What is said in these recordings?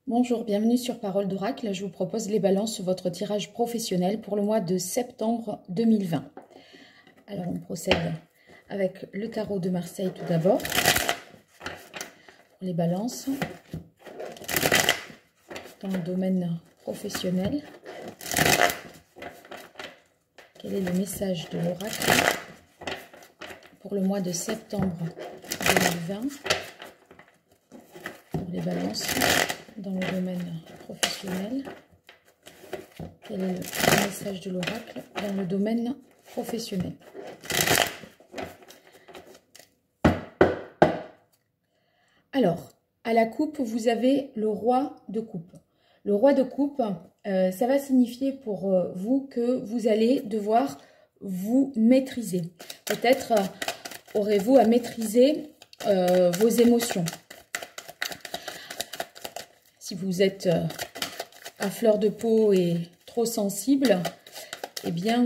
Bonjour, bienvenue sur Parole d'Oracle. Je vous propose les balances sur votre tirage professionnel pour le mois de septembre 2020. Alors, on procède avec le tarot de Marseille tout d'abord. Les balances dans le domaine professionnel. Quel est le message de l'oracle pour le mois de septembre 2020 pour les balances dans le domaine professionnel? Quel est le message de l'oracle dans le domaine professionnel? Alors, à la coupe, vous avez le roi de coupe. Le roi de coupe, ça va signifier pour vous que vous allez devoir vous maîtriser. Peut-être aurez-vous à maîtriser vos émotions. Si vous êtes à fleur de peau et trop sensible, eh bien,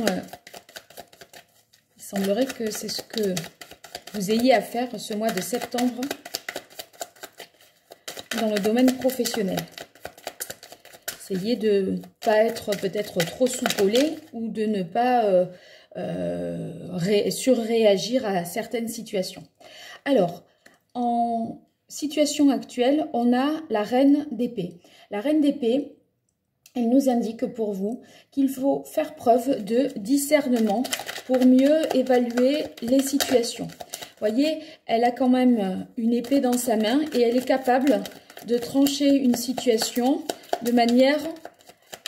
il semblerait que c'est ce que vous ayez à faire ce mois de septembre dans le domaine professionnel. Essayez de ne pas être peut-être trop soupolé ou de ne pas surréagir à certaines situations. Alors, en situation actuelle, on a la reine d'épée. La reine d'épée, elle nous indique pour vous qu'il faut faire preuve de discernement pour mieux évaluer les situations. Vous voyez, elle a quand même une épée dans sa main et elle est capable de trancher une situation de manière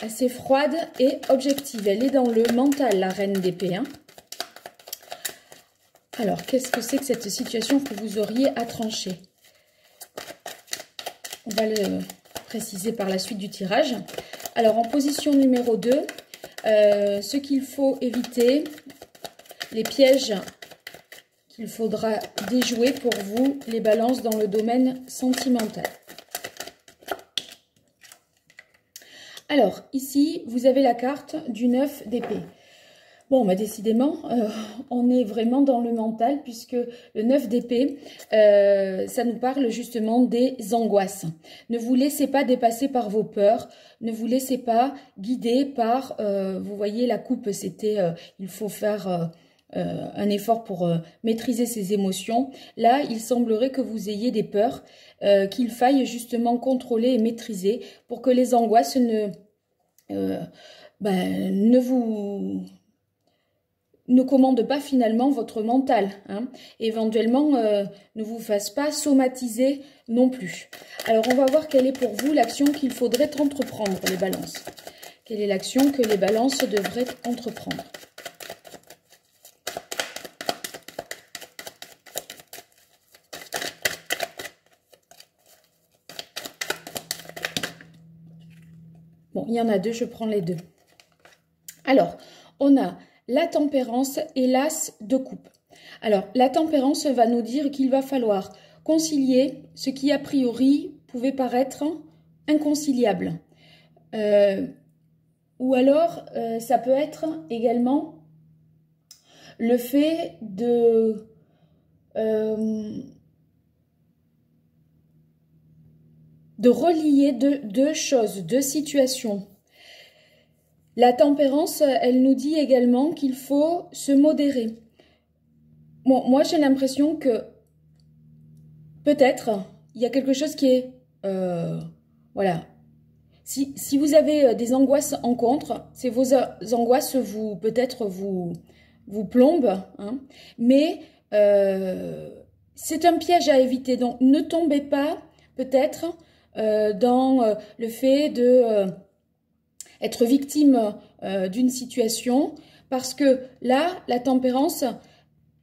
assez froide et objective. Elle est dans le mental, la reine d'épée. Alors, qu'est-ce que c'est que cette situation que vous auriez à trancher? On va le préciser par la suite du tirage. Alors, en position numéro 2, ce qu'il faut éviter, les pièges qu'il faudra déjouer pour vous, les balances dans le domaine sentimental. Alors, ici, vous avez la carte du 9 d'épée. Bon, bah, décidément, on est vraiment dans le mental puisque le 9 d'épée, ça nous parle justement des angoisses. Ne vous laissez pas dépasser par vos peurs, ne vous laissez pas guider par, vous voyez, la coupe, c'était, il faut faire un effort pour maîtriser ses émotions. Là, il semblerait que vous ayez des peurs qu'il faille justement contrôler et maîtriser pour que les angoisses ne commandent pas finalement votre mental. Éventuellement, ne vous fasse pas somatiser non plus. Alors, on va voir quelle est pour vous l'action qu'il faudrait entreprendre, les balances. Quelle est l'action que les balances devraient entreprendre? Bon, il y en a deux, je prends les deux. Alors, on a la tempérance et l'as de coupe. Alors, la tempérance va nous dire qu'il va falloir concilier ce qui, a priori, pouvait paraître inconciliable. Ou alors, ça peut être également le fait de relier deux choses, deux situations. La tempérance, elle nous dit également qu'il faut se modérer. Bon, moi, j'ai l'impression que peut-être il y a quelque chose qui est... voilà. Si vous avez des angoisses en contre, c'est vos angoisses peut-être vous plombent. Mais c'est un piège à éviter. Donc, ne tombez pas peut-être dans le fait de être victime d'une situation, parce que là, la tempérance,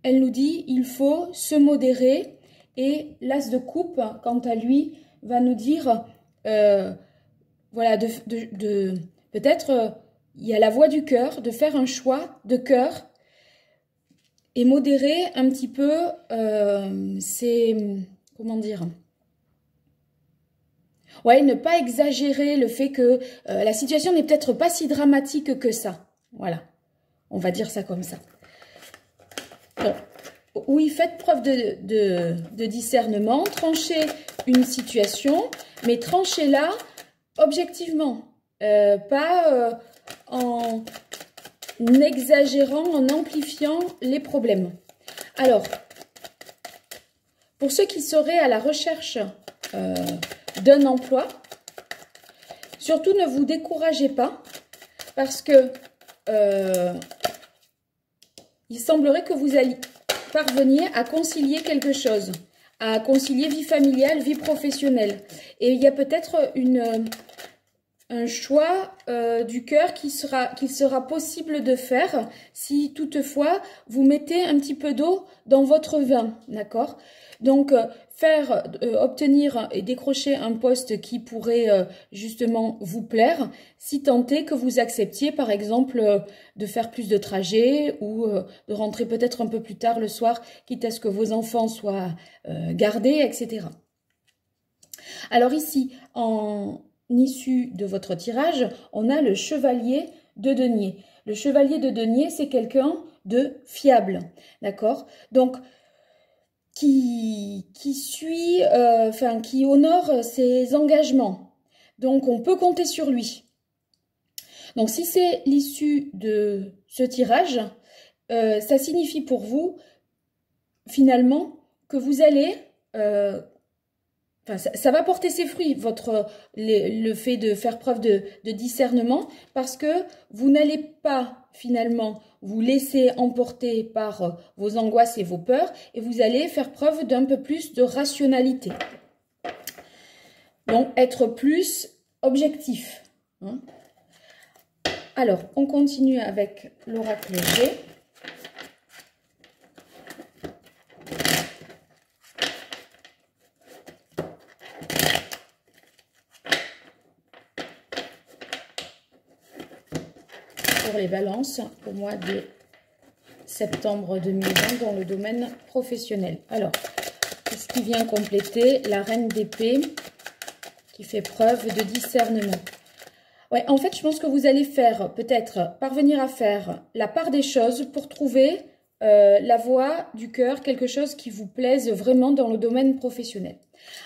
elle nous dit il faut se modérer, et l'as de coupe, quant à lui, va nous dire voilà, peut-être il y a la voix du cœur, de faire un choix de cœur et modérer un petit peu comment dire, ouais, ne pas exagérer le fait que la situation n'est peut-être pas si dramatique que ça. Voilà, on va dire ça comme ça. Bon, oui, faites preuve de discernement, tranchez une situation, mais tranchez-la objectivement, pas en exagérant, en amplifiant les problèmes. Alors, pour ceux qui seraient à la recherche d'un emploi, surtout ne vous découragez pas parce que il semblerait que vous alliez parvenir à concilier quelque chose, à concilier vie familiale, vie professionnelle. Et il y a peut-être un choix du cœur qu'il sera possible de faire si toutefois vous mettez un petit peu d'eau dans votre vin, d'accord? Donc, obtenir et décrocher un poste qui pourrait justement vous plaire, si tant est que vous acceptiez par exemple de faire plus de trajets ou de rentrer peut-être un peu plus tard le soir, quitte à ce que vos enfants soient gardés, etc. Alors ici, en issue de votre tirage, on a le chevalier de denier. Le chevalier de denier, c'est quelqu'un de fiable, d'accord? Donc, qui suit, qui honore ses engagements. Donc, on peut compter sur lui. Donc, si c'est l'issue de ce tirage, ça signifie pour vous, finalement, que vous allez... ça va porter ses fruits, le fait de faire preuve de discernement, parce que vous n'allez pas finalement vous laisser emporter par vos angoisses et vos peurs, et vous allez faire preuve d'un peu plus de rationalité. Donc, être plus objectif. Hein. Alors, on continue avec l'oracle G. Pour les balances au mois de septembre 2020 dans le domaine professionnel. Alors, qu'est-ce qui vient compléter la reine d'épée qui fait preuve de discernement? Ouais, en fait, je pense que vous allez parvenir à faire la part des choses pour trouver la voie du cœur, quelque chose qui vous plaise vraiment dans le domaine professionnel.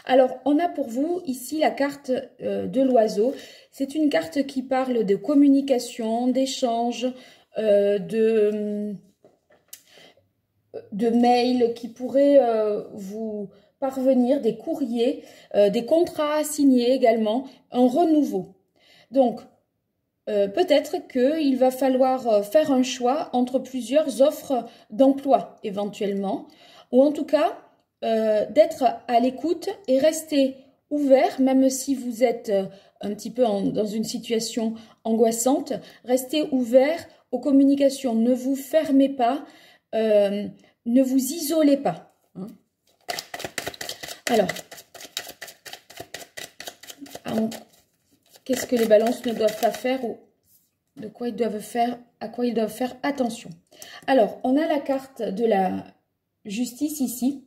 Alors, on a pour vous ici la carte de l'oiseau. C'est une carte qui parle de communication, d'échange, de mails qui pourraient vous parvenir, des courriers, des contrats à signer également, un renouveau. Donc, peut-être qu'il va falloir faire un choix entre plusieurs offres d'emploi éventuellement, ou en tout cas, d'être à l'écoute et rester ouvert, même si vous êtes un petit peu dans une situation angoissante, restez ouvert aux communications, ne vous fermez pas, ne vous isolez pas. Hein. Alors, qu'est-ce que les balances ne doivent pas faire ou de quoi ils doivent faire, à quoi ils doivent faire attention? Alors, on a la carte de la justice ici.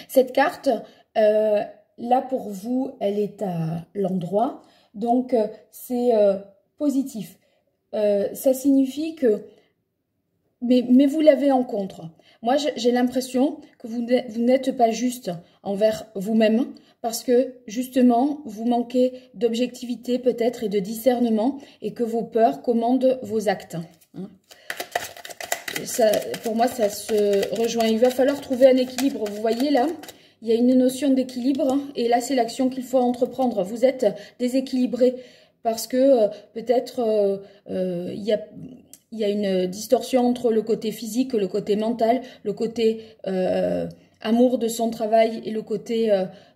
Cette carte, là pour vous, elle est à l'endroit, donc c'est positif. Ça signifie que, mais vous l'avez en contre. Moi, j'ai l'impression que vous n'êtes pas juste envers vous-même, parce que justement, vous manquez d'objectivité peut-être et de discernement, et que vos peurs commandent vos actes. Hein. Ça, pour moi, ça se rejoint. Il va falloir trouver un équilibre. Vous voyez là, il y a une notion d'équilibre et là, c'est l'action qu'il faut entreprendre. Vous êtes déséquilibré parce que peut-être il y a une distorsion entre le côté physique, le côté mental, le côté amour de son travail et le côté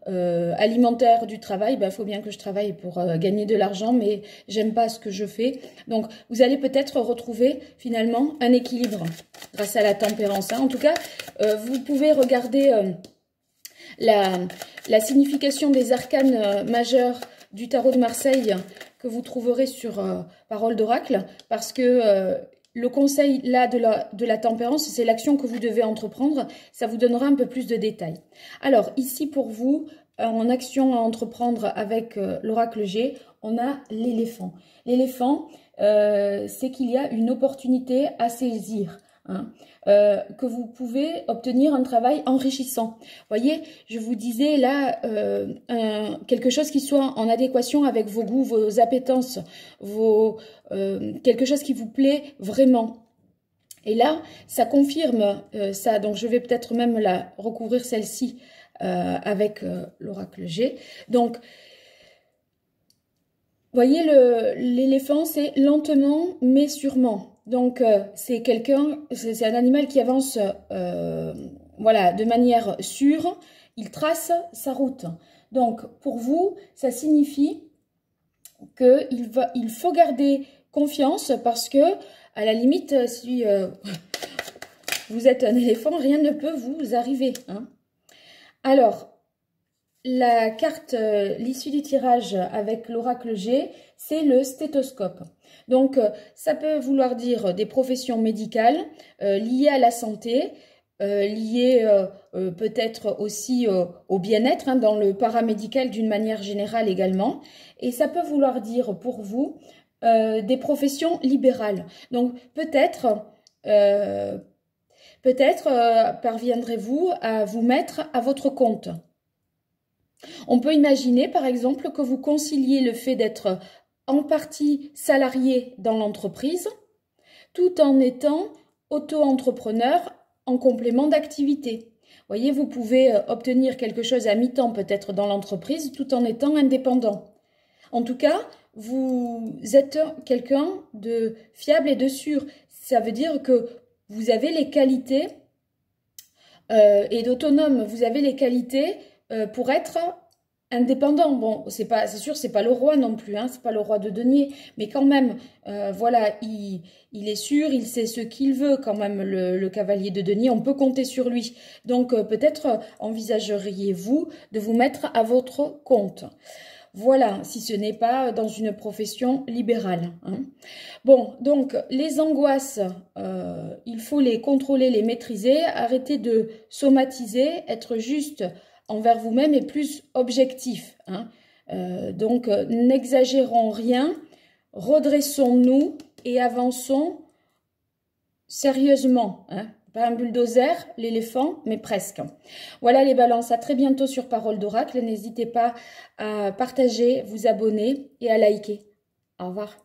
alimentaire du travail. Ben, faut bien que je travaille pour gagner de l'argent, mais j'aime pas ce que je fais. Donc, vous allez peut-être retrouver finalement un équilibre grâce à la tempérance. Hein. En tout cas, vous pouvez regarder la signification des arcanes majeurs du tarot de Marseille que vous trouverez sur Parole d'Oracle, parce que le conseil là de la tempérance, c'est l'action que vous devez entreprendre. Ça vous donnera un peu plus de détails. Alors ici pour vous, en action à entreprendre avec l'oracle G, on a l'éléphant. L'éléphant, c'est qu'il y a une opportunité à saisir. hein, que vous pouvez obtenir un travail enrichissant. Voyez, je vous disais là, quelque chose qui soit en adéquation avec vos goûts, vos appétences, quelque chose qui vous plaît vraiment. Et là, ça confirme ça. Donc, je vais peut-être même la recouvrir celle-ci avec l'oracle G. Donc, voyez, l'éléphant, c'est lentement mais sûrement. Donc, c'est un animal qui avance voilà, de manière sûre. Il trace sa route. Donc, pour vous, ça signifie qu'il faut garder confiance parce que, à la limite, si vous êtes un éléphant, rien ne peut vous arriver. Hein. Alors, la carte, l'issue du tirage avec l'oracle G, c'est le stéthoscope. Donc, ça peut vouloir dire des professions médicales liées à la santé, liées peut-être aussi au bien-être, hein, dans le paramédical d'une manière générale également. Et ça peut vouloir dire pour vous des professions libérales. Donc, peut-être parviendrez-vous à vous mettre à votre compte. On peut imaginer, par exemple, que vous conciliez le fait d'être en partie salarié dans l'entreprise, tout en étant auto-entrepreneur en complément d'activité. Voyez, vous pouvez obtenir quelque chose à mi-temps peut-être dans l'entreprise, tout en étant indépendant. En tout cas, vous êtes quelqu'un de fiable et de sûr. Ça veut dire que vous avez les qualités et d'autonome. Vous avez les qualités pour être indépendant. Bon, c'est sûr, c'est pas le roi non plus, hein, c'est pas le roi de denier, mais quand même, voilà, il est sûr, il sait ce qu'il veut quand même, le cavalier de denier, on peut compter sur lui. Donc, peut-être envisageriez-vous de vous mettre à votre compte. Voilà, si ce n'est pas dans une profession libérale. Hein. Bon, donc, les angoisses, il faut les contrôler, les maîtriser, arrêter de somatiser, être juste envers vous-même et plus objectif. Hein. Donc, n'exagérons rien, redressons-nous et avançons sérieusement. Hein. Pas un bulldozer, l'éléphant, mais presque. Voilà les balances, à très bientôt sur Parole d'Oracle. N'hésitez pas à partager, vous abonner et à liker. Au revoir.